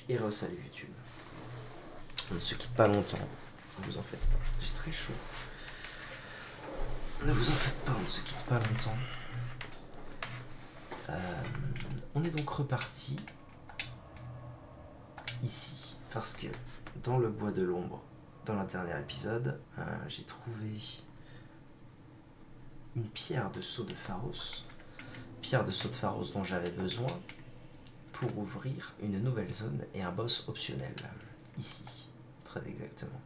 Et re-salut YouTube. On ne se quitte pas longtemps, ne vous en faites pas. J'ai très chaud. Ne vous en faites pas, on ne se quitte pas longtemps. On est donc reparti ici, parce que dans le bois de l'ombre, dans le dernier épisode, j'ai trouvé une pierre de sceau de Pharos. Pierre de sceau de Pharos dont j'avais besoin pour ouvrir une nouvelle zone et un boss optionnel. Ici, très exactement.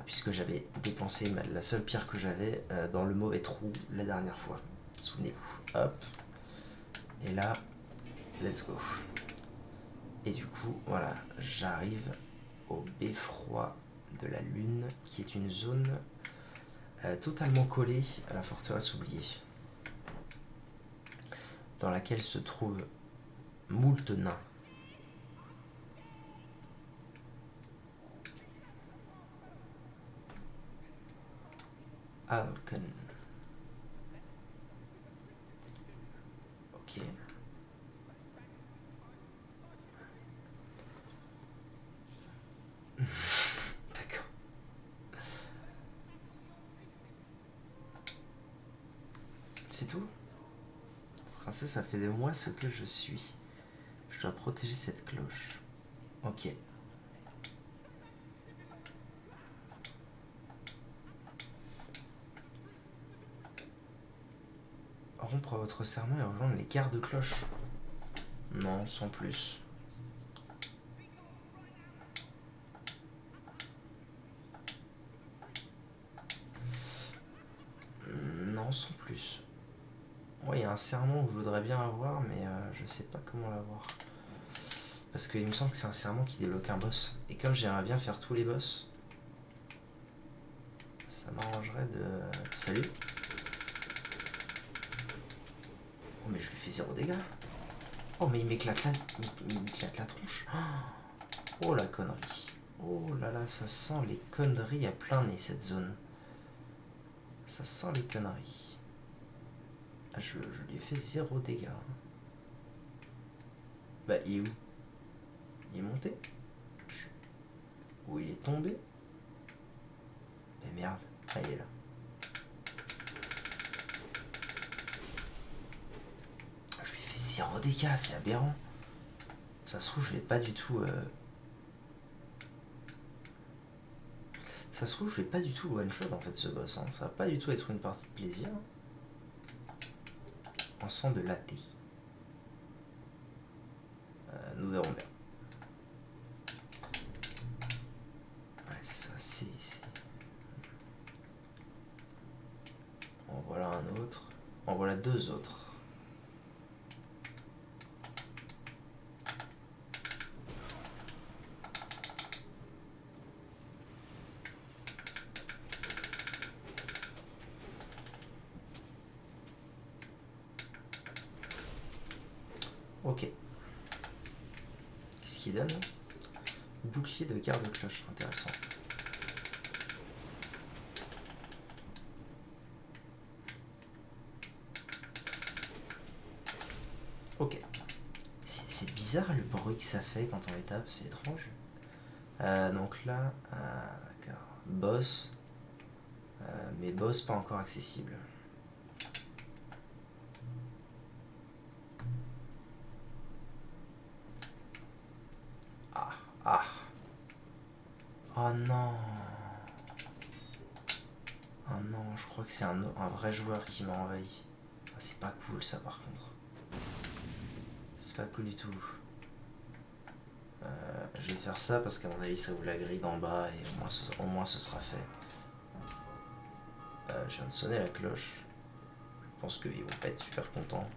Puisque j'avais dépensé la seule pierre que j'avais dans le mauvais trou la dernière fois. Souvenez-vous. Hop. Et là, let's go. Et du coup, voilà, j'arrive au beffroi de la Lune, qui est une zone totalement collée à la forteresse oubliée, dans laquelle se trouvent moult nains. Alken. Ok. D'accord. C'est tout. Français, ça fait de moi ce que je suis. Je dois protéger cette cloche. Ok. Rompre votre serment et rejoindre les gardes-cloches. Non, sans plus. Non, sans plus. Ouais, il y a un serment que je voudrais bien avoir, mais je sais pas comment l'avoir. Parce qu'il me semble que c'est un serment qui débloque un boss. Et comme j'aimerais bien faire tous les boss, ça m'arrangerait de... Salut. Oh, mais je lui fais 0 dégâts. Oh, mais il m'éclate la tronche. Oh, la connerie. Oh là là, ça sent les conneries à plein nez, cette zone. Ça sent les conneries. Je lui ai fait 0 dégâts. Bah, il est où? Il est monté? Où il est tombé? Mais merde. Ah, il est là. Je lui ai fait 0 dégâts, c'est aberrant. Ça se trouve, je vais pas du tout... Ça se trouve, je vais pas du tout one shot en fait ce boss. Hein. Ça va pas du tout être une partie de plaisir. On sent de laté. Nous verrons bien. Ouais, c'est ça, c'est... En voilà un autre. En voilà 2 autres. Ok. Qu'est-ce qu'il donne? Bouclier de garde-cloche, intéressant. Ok. C'est bizarre le bruit que ça fait quand on les tape, c'est étrange. Donc là, d'accord. Boss. Mais boss pas encore accessible. Ah. Oh non. Oh non, je crois que c'est un vrai joueur qui m'a envahi. Ah, c'est pas cool ça par contre. C'est pas cool du tout. Je vais faire ça parce qu'à mon avis ça ouvre la grille d'en bas et au moins ce sera fait. Je viens de sonner la cloche. Je pense qu'ils vont pas être super contents.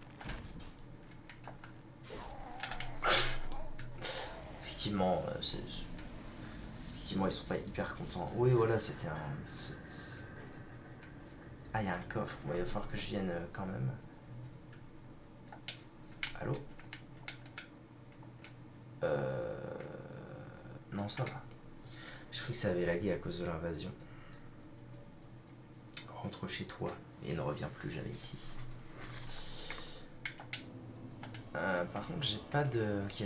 Effectivement, effectivement ils sont pas hyper contents. Oui voilà, c'était un... Ah, il y a un coffre. Bon, il va falloir que je vienne quand même. Allô? Non, ça va. J'ai cru que ça avait lagué à cause de l'invasion. Rentre chez toi et ne reviens plus jamais ici. Par contre, j'ai pas de... Ok.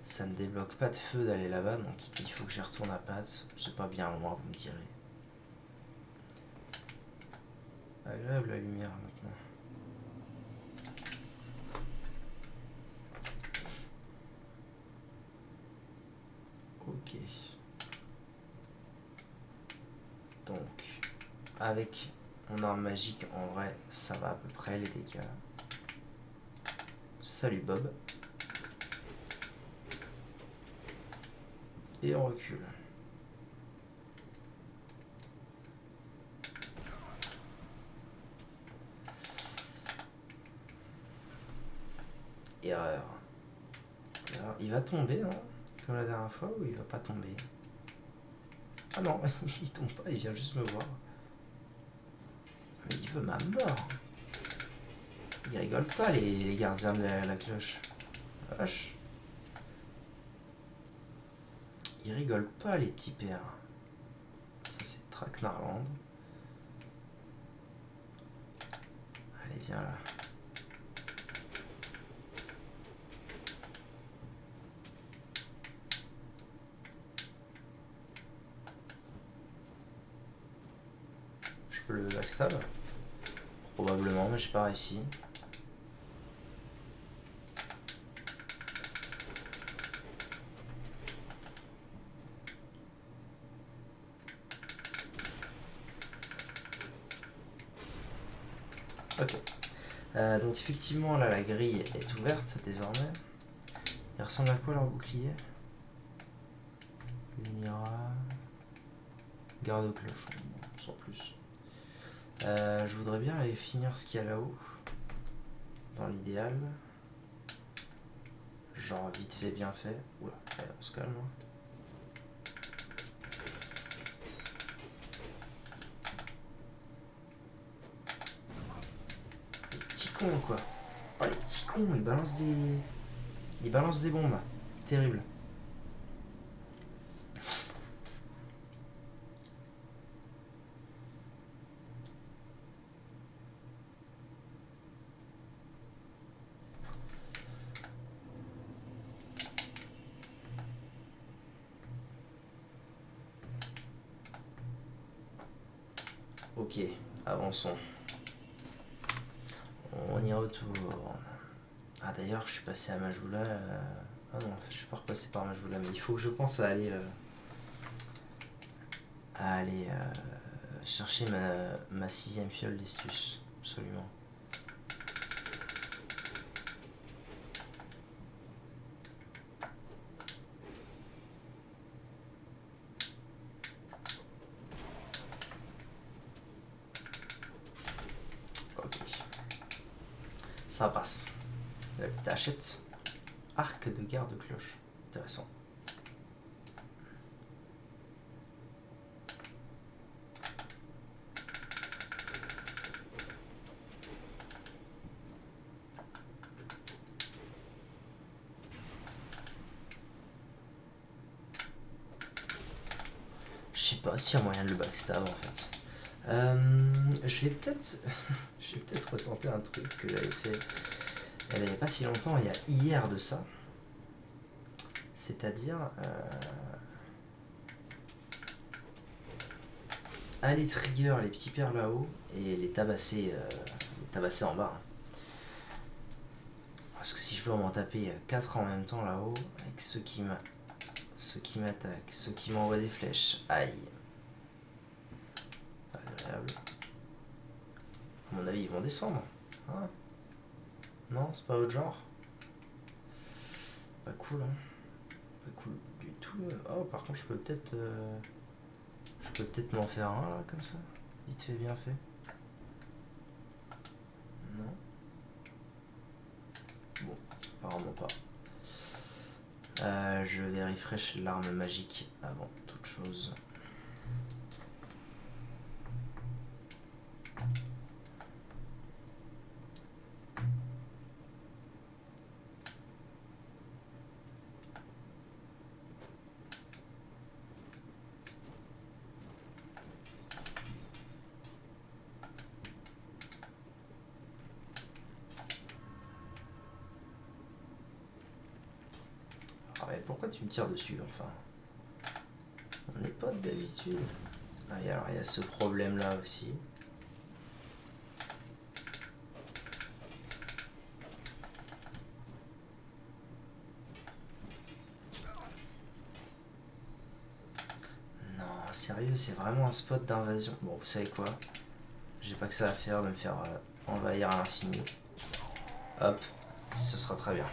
Ça ne débloque pas de feu d'aller là-bas, donc il faut que j'y retourne à pattes. C'est pas bien loin, vous me direz. Agréable la lumière maintenant. Ok. Donc, avec mon arme magique, en vrai, ça va à peu près les dégâts. Salut Bob. Et on recule. Erreur. Il va tomber, non? Comme la dernière fois, ou il va pas tomber? Ah non, il tombe pas, il vient juste me voir. Mais il veut ma mort. Ils rigolent pas, les gardiens de la cloche. Vache. Ils rigolent pas, les petits pères. Ça, c'est Traquenarland. Allez, viens là. Je peux le backstab? Probablement, mais j'ai pas réussi. Ok. Donc effectivement, là, la grille est ouverte désormais. Il ressemble à quoi leur bouclier? Lumira. Garde-cloche, sans plus. Je voudrais bien aller finir ce qu'il y a là-haut. Dans l'idéal. Genre vite fait, bien fait. Oula, allez, on se calme. Les petits cons, quoi. Oh, les petits cons, ils balancent des... Ils balancent des bombes. Terrible. Ok, avançons. On y retourne. Ah d'ailleurs, je suis passé à Majula. Ah non, en fait, je suis pas repassé par Majula, mais il faut que je pense à aller... chercher ma 6ème fiole d'Estus. Absolument. Ok. Ça passe. La petite hachette. Arc de garde-cloche. Intéressant. Je sais pas s'il y a moyen de le backstab en fait. Je vais peut-être retenter un truc que j'avais fait il n'y avait pas si longtemps, il y a hier de ça. C'est-à-dire aller trigger les petits pères là-haut et les tabasser en bas. Parce que si je dois m'en taper 4 en même temps là-haut, avec ceux qui m'attaquent, ceux qui m'envoient des flèches, aïe. Pas agréable. À mon avis, ils vont descendre. Hein? Non, c'est pas votre genre. Pas cool, hein. Pas cool du tout. Oh, par contre, je peux peut-être m'en faire un là, comme ça. Vite fait, bien fait. Non. Bon, apparemment pas. Je vais refresh l'arme magique avant toute chose. Ah mais pourquoi tu me tires dessus enfin? On n'est pas d'habitude. Ah, et alors il y a ce problème là aussi. Non, sérieux, c'est vraiment un spot d'invasion. Bon, vous savez quoi? J'ai pas que ça à faire de me faire envahir à l'infini. Hop, ce sera très bien.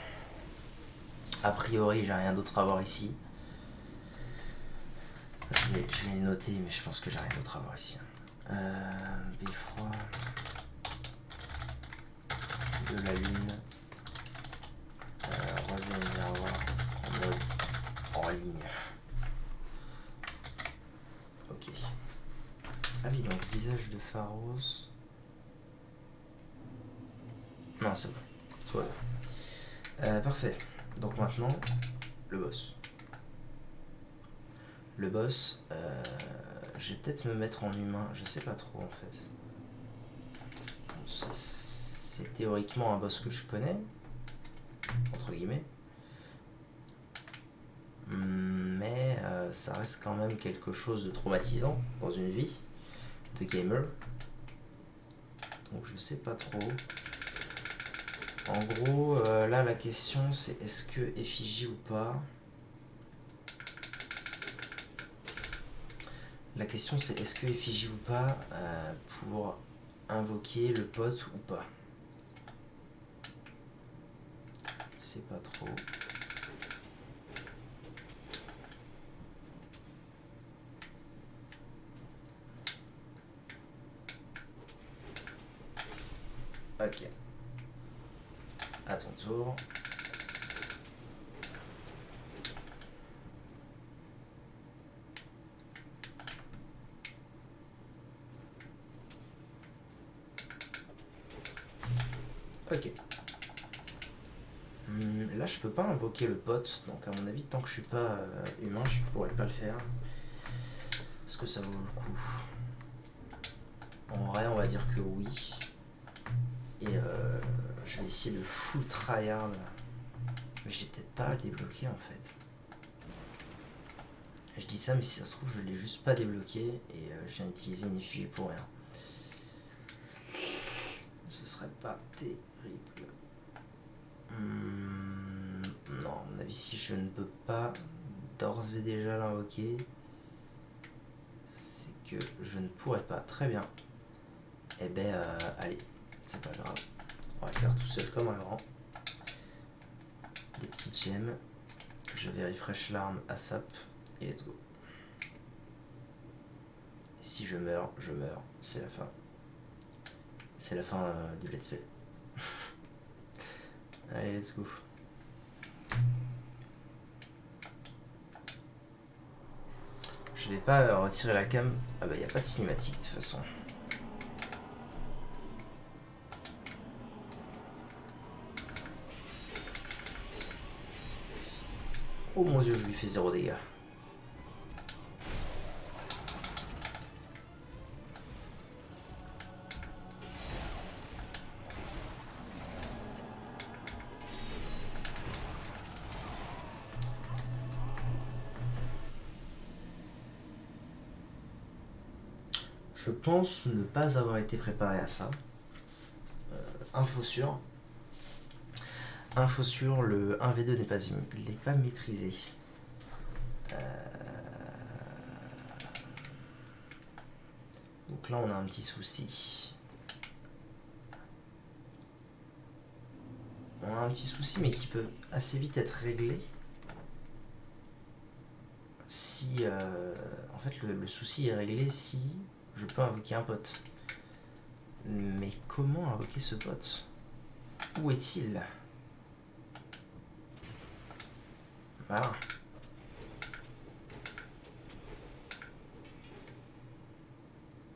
A priori, j'ai rien d'autre à voir ici. Je vais le noter, mais je pense que j'ai rien d'autre à voir ici. Beffroi de la lune. Revenir voir en mode en ligne. Ok. Ah oui, donc visage de Pharos. Non, c'est bon. Tout va bien. Parfait. Donc maintenant, le boss. Le boss, je vais peut-être me mettre en humain, je sais pas trop en fait. C'est théoriquement un boss que je connais, entre guillemets. Mais ça reste quand même quelque chose de traumatisant dans une vie de gamer. Donc je sais pas trop. En gros, là la question c'est est-ce que effigie ou pas. La question c'est est-ce que effigie ou pas pour invoquer le pote ou pas. Je sais pas trop. Ok. À ton tour. Ok. Là, je peux pas invoquer le pote, donc à mon avis, tant que je suis pas humain, je pourrais pas le faire. Est-ce que ça vaut le coup? En vrai, on va dire que oui. Et je vais essayer de full tryhard. Mais je l'ai peut-être pas débloqué en fait. Je dis ça, mais si ça se trouve, je l'ai juste pas débloqué et je viens d'utiliser une effigie pour rien. Ce serait pas terrible. Non, à mon avis, si je ne peux pas d'ores et déjà l'invoquer, c'est que je ne pourrais pas. Très bien. Eh ben, allez, c'est pas grave. On va le faire tout seul comme un grand. Des petites gemmes. Je vais refresh l'arme ASAP et let's go. Et si je meurs, c'est la fin. C'est la fin du let's play. Allez, let's go. Je vais pas retirer la cam. Ah bah y a pas de cinématique de toute façon. Oh mon dieu, je lui fais 0 dégâts. Je pense ne pas avoir été préparé à ça. Info sûre. Info sûre, le 1v2 n'est pas maîtrisé. Donc là, on a un petit souci. On a un petit souci, mais qui peut assez vite être réglé. Si... en fait, le souci est réglé si je peux invoquer un pote. Mais comment invoquer ce pote? Où est-il? Voilà.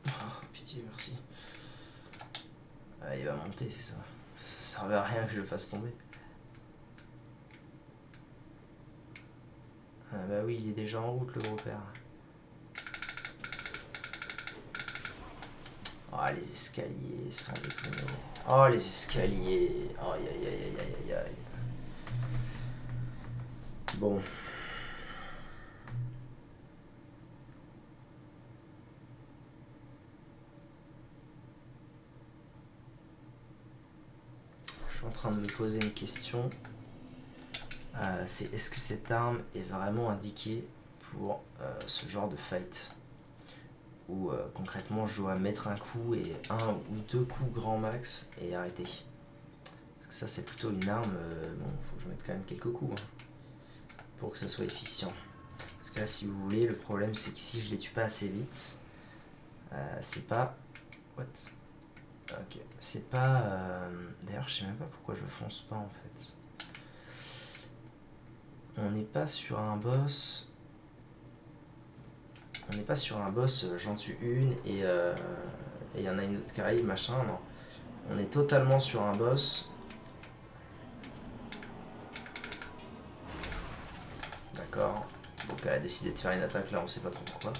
Oh, pitié, merci. Ah, il va monter, c'est ça. Ça servait à rien que je le fasse tomber. Ah bah oui, il est déjà en route, le gros père. Oh, les escaliers, sans déconner. Oh, les escaliers. Aïe, aïe, aïe, aïe, aïe, aïe. Bon. Je suis en train de me poser une question. C'est est-ce que cette arme est vraiment indiquée pour ce genre de fight où concrètement je dois mettre un coup et un ou deux coups grand max et arrêter. Parce que ça c'est plutôt une arme, bon faut que je mette quand même quelques coups pour que ça soit efficient. Parce que là si vous voulez le problème c'est que si je les tue pas assez vite, c'est pas... What? Ok, c'est pas... D'ailleurs je sais même pas pourquoi je fonce pas en fait. On n'est pas sur un boss... On n'est pas sur un boss, j'en tue une et il y en a une autre qui arrive, machin, non. On est totalement sur un boss. D'accord. Donc elle a décidé de faire une attaque là, on sait pas trop pourquoi.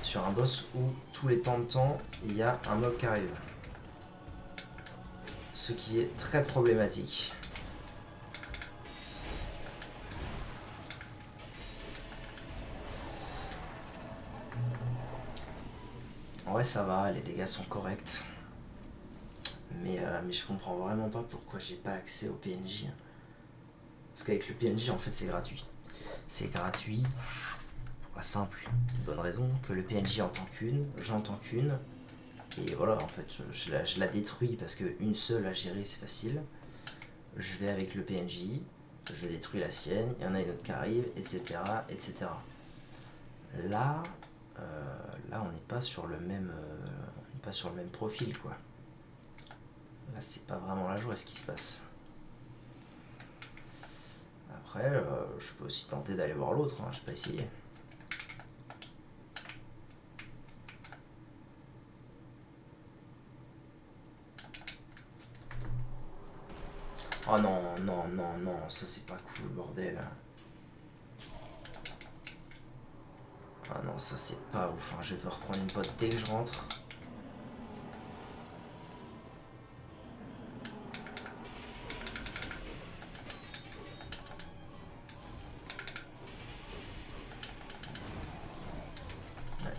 Sur un boss où tous les temps de temps, il y a un mob qui arrive. Ce qui est très problématique. En vrai ça va, les dégâts sont corrects. Mais je comprends vraiment pas pourquoi j'ai pas accès au PNJ. Parce qu'avec le PNJ en fait c'est gratuit. C'est gratuit pour la simple et bonne raison que le PNJ en tant qu'une, j'en tant qu'une. Et voilà, en fait, je la détruis parce qu'une seule à gérer c'est facile. Je vais avec le PNJ, je détruis la sienne, il y en a une autre qui arrive, etc. etc. Là, là on n'est pas sur le même. On n'est pas sur le même profil quoi. Là c'est pas vraiment la joie ce qui se passe. Après, je peux aussi tenter d'aller voir l'autre, hein, je peux essayer. Oh non, non, non, non, ça c'est pas cool, bordel. Ah non, ça c'est pas ouf, hein. Je vais devoir prendre une pote dès que je rentre. Ouais.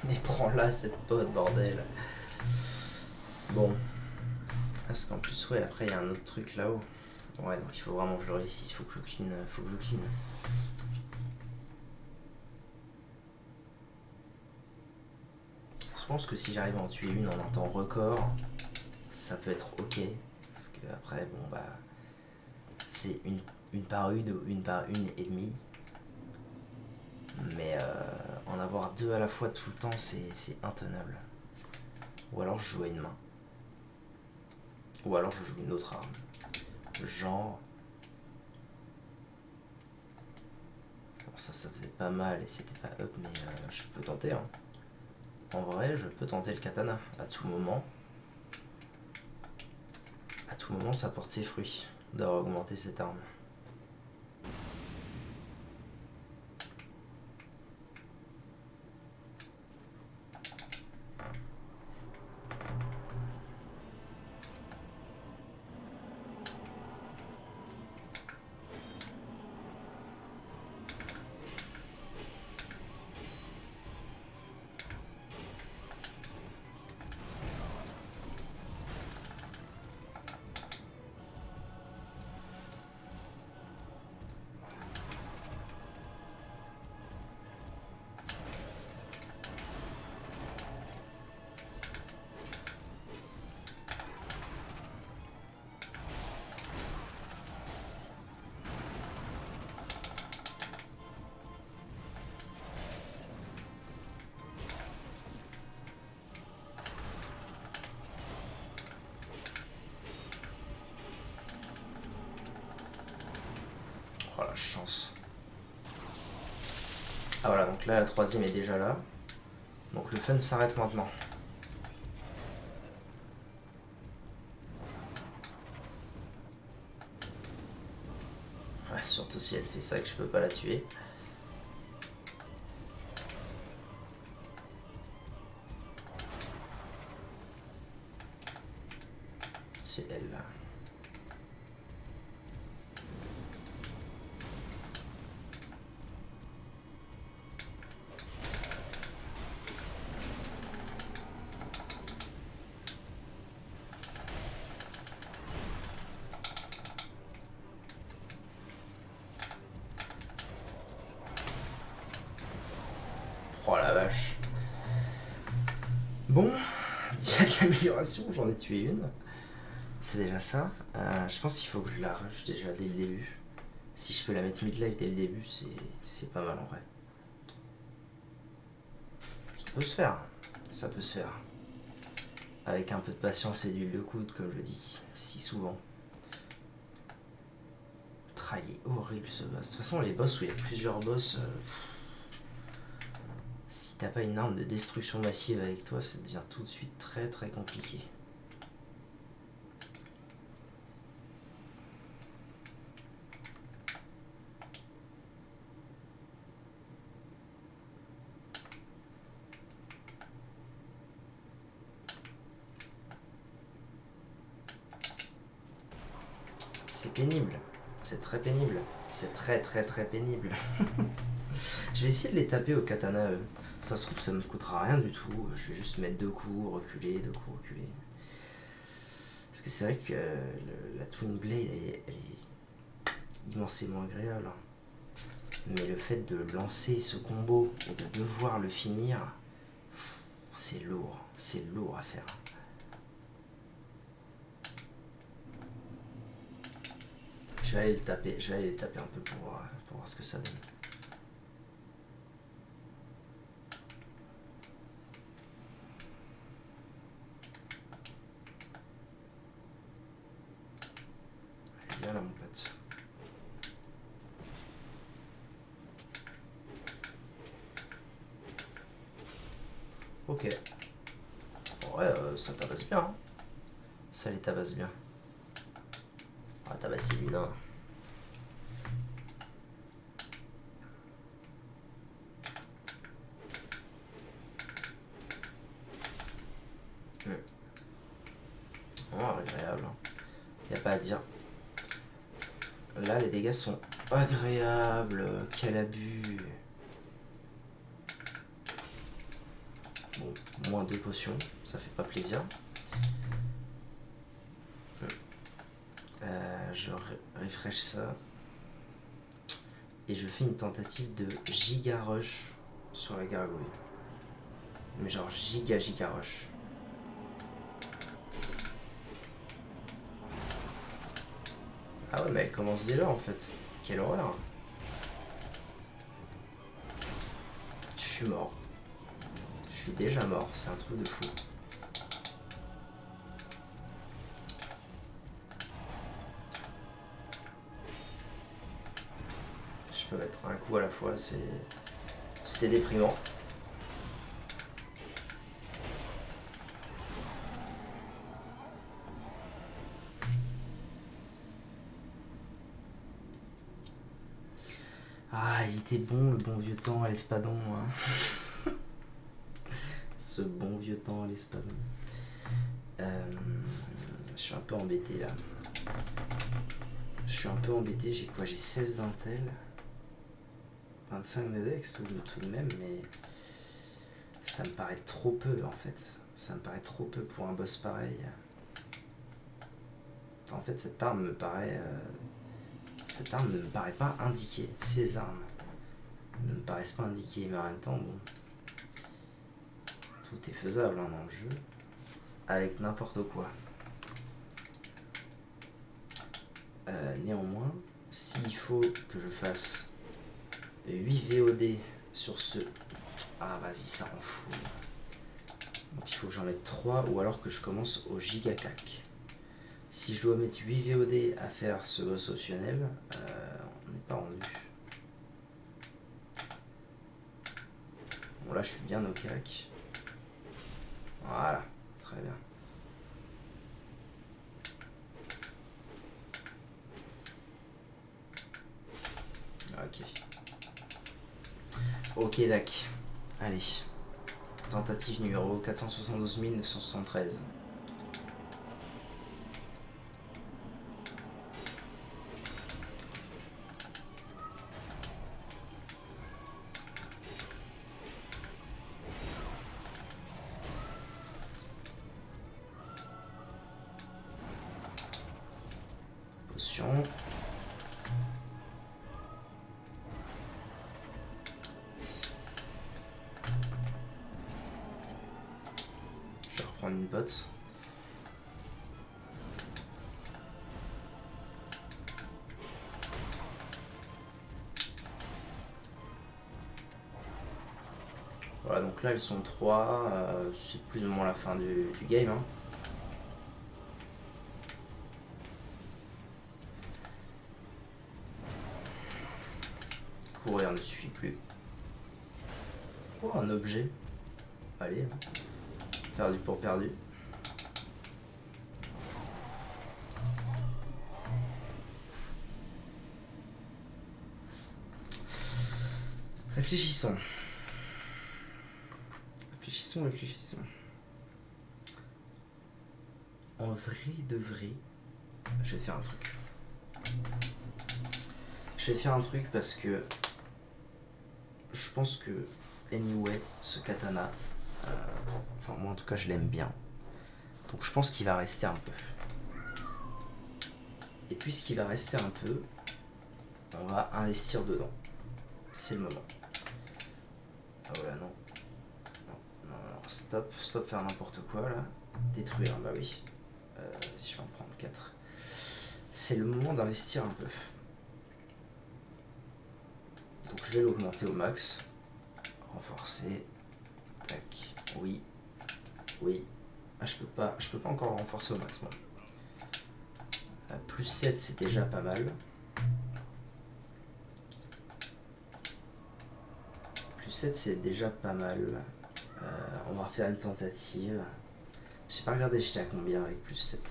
Mais prends-la cette pote, bordel. Bon. Parce qu'en plus, ouais, après il y a un autre truc là-haut. Ouais, donc il faut vraiment que je le réussisse, faut que je clean, faut que je clean. Je pense que si j'arrive à en tuer une en un temps record, ça peut être ok. Parce que après, bon bah, c'est une par une ou une par une et demie. Mais en avoir deux à la fois tout le temps, c'est intenable. Ou alors je joue à une main. Ou alors je joue une autre arme. Genre... Bon, ça faisait pas mal et c'était pas up, mais je peux tenter. Hein. En vrai, je peux tenter le katana à tout moment. À tout moment, ça porte ses fruits d'avoir augmenté cette arme. Oh la chance. Ah voilà, donc là la troisième est déjà là. Donc le fun s'arrête maintenant. Ouais, surtout si elle fait ça que je peux pas la tuer. C'est elle. Oh la vache. Bon, il y a de l'amélioration, j'en ai tué une. C'est déjà ça. Je pense qu'il faut que je la rush déjà dès le début. Si je peux la mettre mid-life dès le début, c'est pas mal en vrai. Ça peut se faire. Ça peut se faire. Avec un peu de patience et d'huile de coude, comme je dis si souvent. Il est horrible ce boss. De toute façon, les boss où il y a plusieurs boss, si t'as pas une arme de destruction massive avec toi, ça devient tout de suite très très compliqué. C'est pénible. C'est très pénible. C'est très très très pénible. Je vais essayer de les taper au katana. Ça se trouve, ça ne me coûtera rien du tout. Je vais juste mettre 2 coups, reculer, 2 coups, reculer. Parce que c'est vrai que la Twin Blade, elle est immensément agréable. Mais le fait de lancer ce combo et de devoir le finir, c'est lourd. C'est lourd à faire. Je vais aller le taper un peu pour voir ce que ça donne. Allez, viens là mon pote. Ok. Ouais, ça tabasse bien. Hein. Ça les tabasse bien. On va tabasser lui nain. Oh, agréable. Y a pas à dire. Là, les dégâts sont agréables. Quel abus. Bon, moins 2 potions. Ça fait pas plaisir. Je refresh ça. Et je fais une tentative de giga rush sur la gargouille. Mais genre giga rush. Ah ouais, mais elle commence déjà en fait. Quelle horreur. Je suis mort. Je suis déjà mort, c'est un truc de fou. Je peux mettre un coup à la fois, c'est déprimant. Ah, il était bon le bon vieux temps à l'espadon. Hein. Ce bon vieux temps à l'espadon. Je suis un peu embêté là. J'ai quoi? J'ai 16 d'intel. 25 de dex tout de même, mais ça me paraît trop peu en fait. Ça me paraît trop peu pour un boss pareil. En fait, cette arme ne me paraît pas indiquée. Ces armes ne me paraissent pas indiquées, mais en même temps, bon, tout est faisable hein, dans le jeu, avec n'importe quoi. Néanmoins, s'il faut que je fasse 8 VOD sur ce... Ah vas-y, ça rend fou. Donc il faut que j'en mette 3 ou alors que je commence au gigacac. Si je dois mettre 8 VOD à faire ce boss optionnel, on n'est pas rendu. Bon là je suis bien au cac. Voilà, très bien. Ok. Ok, dac. Allez. Tentative numéro 472 973. potion. Je vais reprendre une botte. Voilà, donc là elles sont 3, c'est plus ou moins la fin du game. Hein. Courir ne suffit plus. Oh, un objet. Allez, perdu pour perdu. Réfléchissons. Réfléchissons. En vrai de vrai, je vais faire un truc. Je vais faire un truc parce que je pense que, anyway, ce katana, enfin moi en tout cas je l'aime bien. Donc je pense qu'il va rester un peu. Et puisqu'il va rester un peu, on va investir dedans. C'est le moment. Ah voilà, non. Non, stop faire n'importe quoi là. Détruire, bah oui. Si je vais en prendre 4. C'est le moment d'investir un peu. Donc je vais l'augmenter au max. Renforcer. Tac. Oui. Ah, je peux pas encore le renforcer au max moi. Plus 7 c'est déjà pas mal. Plus 7 c'est déjà pas mal. On va refaire une tentative. J'ai pas regardé j'étais à combien avec plus 7.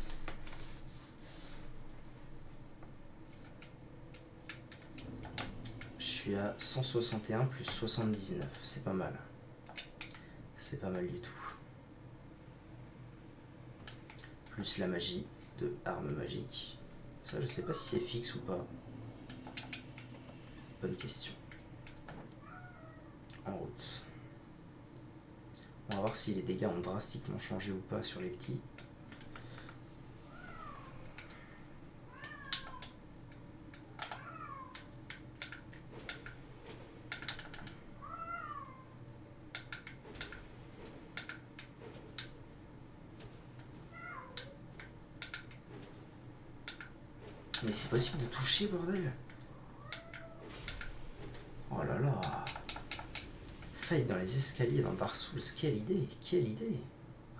Je suis à 161 plus 79. C'est pas mal. C'est pas mal du tout. Plus la magie de arme magique. Ça, je sais pas si c'est fixe ou pas. Bonne question. En route. On va voir si les dégâts ont drastiquement changé ou pas sur les petits. Mais c'est possible de toucher, bordel. Oh là là. Fight dans les escaliers dans Dark Souls. Quelle idée.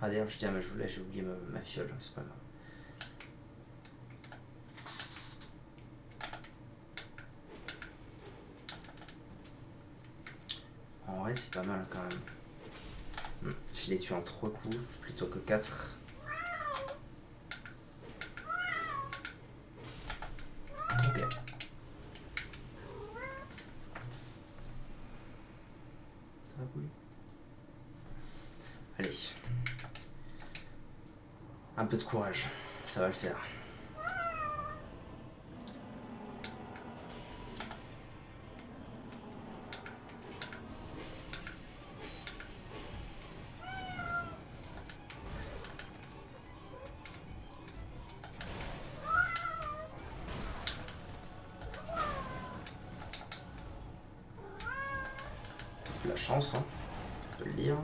Ah d'ailleurs, je tiens à jouer là, j'ai oublié ma fiole. C'est pas grave. En vrai, c'est pas mal quand même. Je l'ai tué en 3 coups plutôt que 4. Ok. Allez. Un peu de courage. Ça va le faire. La chance, hein. On peut le dire.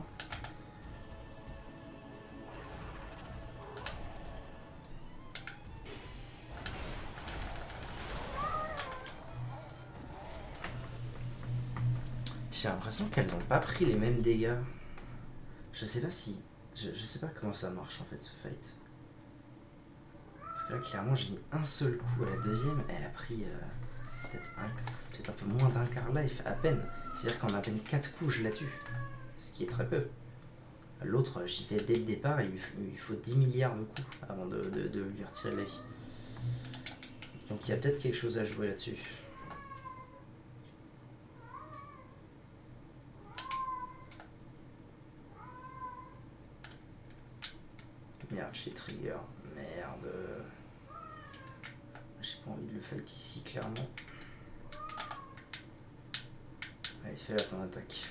J'ai l'impression qu'elles n'ont pas pris les mêmes dégâts. Je sais pas si... Je sais pas comment ça marche en fait ce fight. Parce que là clairement j'ai mis un seul coup à la deuxième, elle a pris peut-être un peu moins d'un quart life, à peine. C'est-à-dire qu'en à peine 4 coups je la tue. Ce qui est très peu. L'autre j'y vais dès le départ et il faut 10 milliards de coups avant de lui retirer de la vie. Donc il y a peut-être quelque chose à jouer là-dessus. Merde, je les trigger. Merde. J'ai pas envie de le fight ici, clairement. Allez, fais-la ton attaque.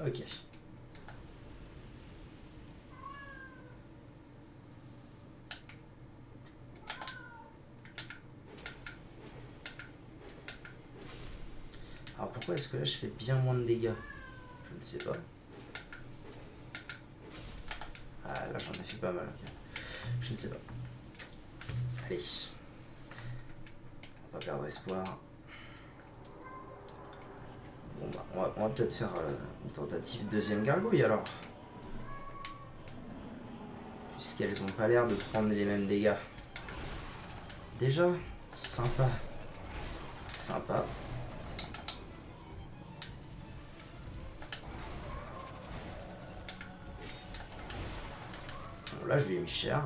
Ok. Alors pourquoi est-ce que là je fais bien moins de dégâts? Je ne sais pas. Ah là j'en ai fait pas mal, ok. Je ne sais pas. Allez. On va pas perdre espoir. Bon bah on va peut-être faire une tentative de deuxième gargouille alors. Puisqu'elles ont pas l'air de prendre les mêmes dégâts. Déjà, sympa. Sympa. Bon là je lui ai mis cher.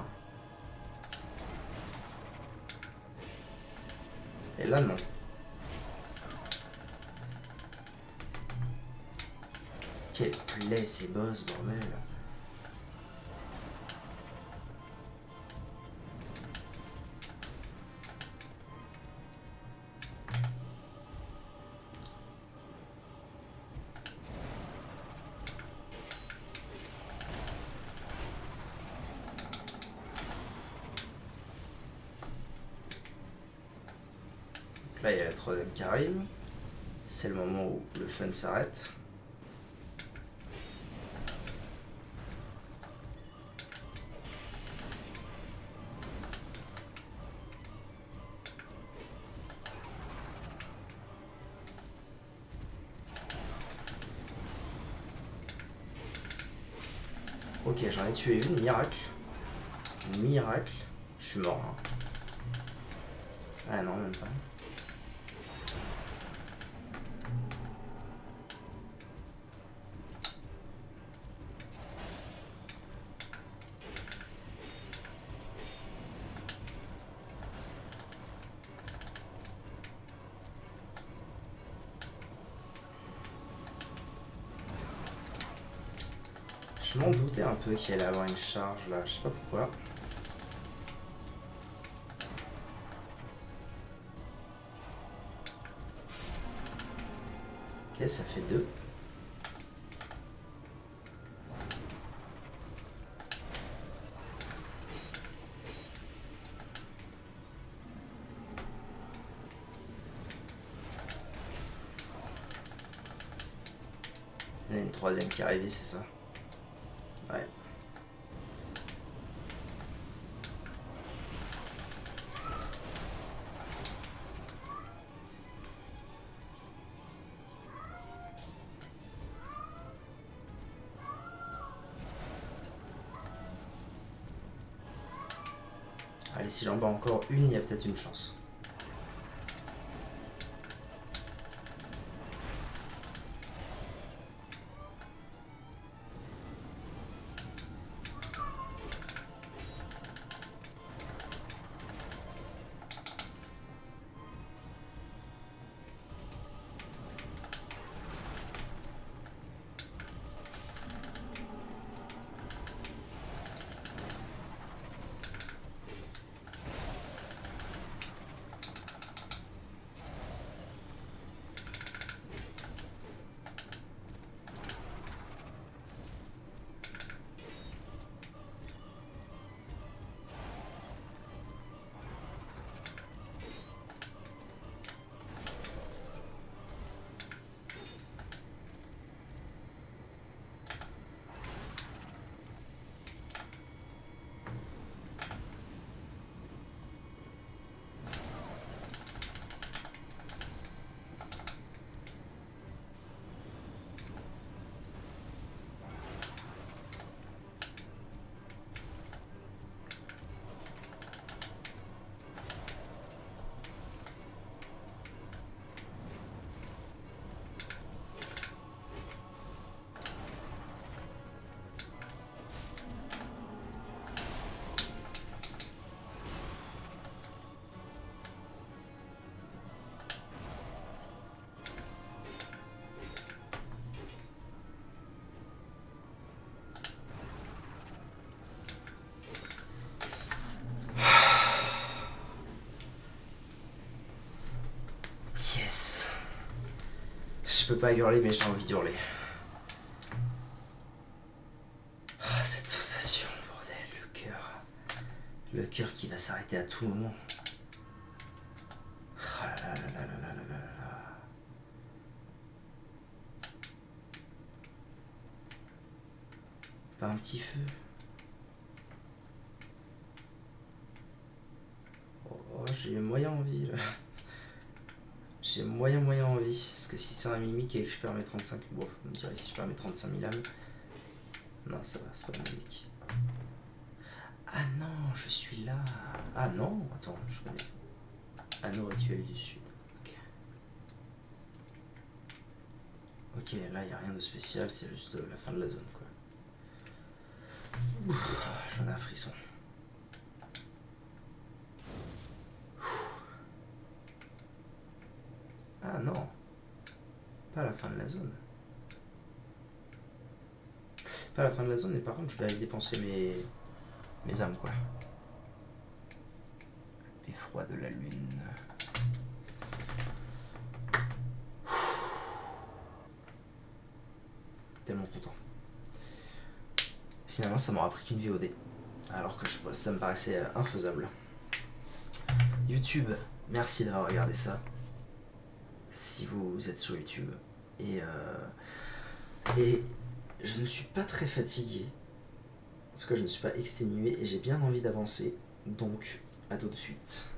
Et là non. Quel plaie ces boss, bordel. Donc là il y a la troisième qui arrive. C'est le moment où le fun s'arrête. Ok, j'en ai tué une, miracle. Miracle. Je suis mort. Hein. Ah non, même pas. Je m'en doutais un peu qu'il allait avoir une charge là, je sais pas pourquoi. Ok, ça fait 2. Il y en a une troisième qui est arrivée, c'est ça? Ouais. Allez, si j'en bats encore une, il y a peut-être une chance. Yes. Je peux pas hurler, mais j'ai envie d'hurler. Ah, cette sensation, bordel, le cœur. Le cœur qui va s'arrêter à tout moment. Ah là là là là là là là là. Pas un petit feu. Oh, j'ai moyen envie là. J'ai moyen envie. Parce que si c'est un mimique et que je perds mes 35... Bon, vous me direz si je perds mes 35 000 âmes. Non, ça va, c'est pas un mimique. Ah non, je suis là. Ah non, attends, je connais. Anneau rituel du Sud. Ok, là il n'y a rien de spécial, c'est juste la fin de la zone quoi. J'en ai un frisson. Ah non, pas la fin de la zone. Pas la fin de la zone, mais par contre je vais aller dépenser mes âmes quoi. L'effroi de la lune. Tellement content. Finalement ça m'aura pris qu'une VOD. Alors que ça me paraissait infaisable. YouTube, merci d'avoir regardé ça. Si vous êtes sur YouTube. Et je ne suis pas très fatigué. En tout cas, je ne suis pas exténué et j'ai bien envie d'avancer. Donc, à tout de suite.